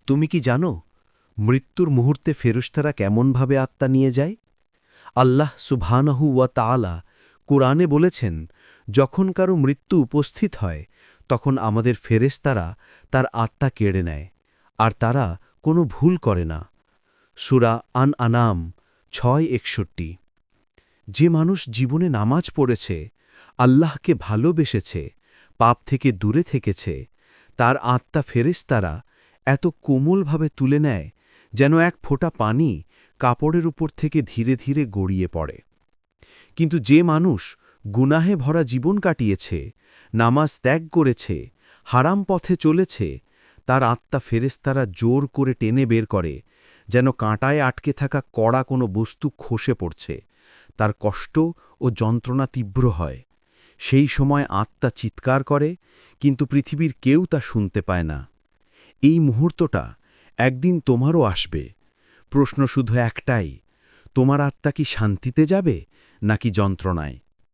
তুমি কি জানো মৃত্যুর মুহূর্তে ফেরেশতারা কেমনভাবে আত্মা নিয়ে যায়? আল্লাহ সুবহানাহু ওয়া তাআলা কুরআনে বলেছেন, যখন কারো মৃত্যু উপস্থিত হয় তখন আমাদের ফেরেশতারা তার আত্মা কেড়ে নেয়, আর তারা কোনো ভুল করে না। সূরা আন-আনাম ৬:৬১। যে মানুষ জীবনে নামাজ পড়েছে, আল্লাহকে ভালোবেসেছে, পাপ থেকে দূরে থেকেছে, তার আত্মা ফেরেশতারা এত কোমলভাবে তুলে নেয় যেন এক ফোঁটা পানি কাপড়ের উপর থেকে ধীরে ধীরে গড়িয়ে পড়ে। কিন্তু যে মানুষ গুনাহে ভরা জীবন কাটিয়েছে, নামাজ ত্যাগ করেছে, হারাম পথে চলেছে, তার আত্মা ফেরেশতারা জোর করে টেনে বের করে, যেন কাঁটায় আটকে থাকা কড়া কোনো বস্তু খসে পড়ছে। তার কষ্ট ও যন্ত্রণা তীব্র হয়। সেই সময় আত্মা চিৎকার করে, কিন্তু পৃথিবীর কেউ তা শুনতে পায় না। এই মুহূর্তটা একদিন তোমারও আসবে। প্রশ্ন শুধু একটাই, তোমার আত্মা কি শান্তিতে যাবে নাকি যন্ত্রণায়?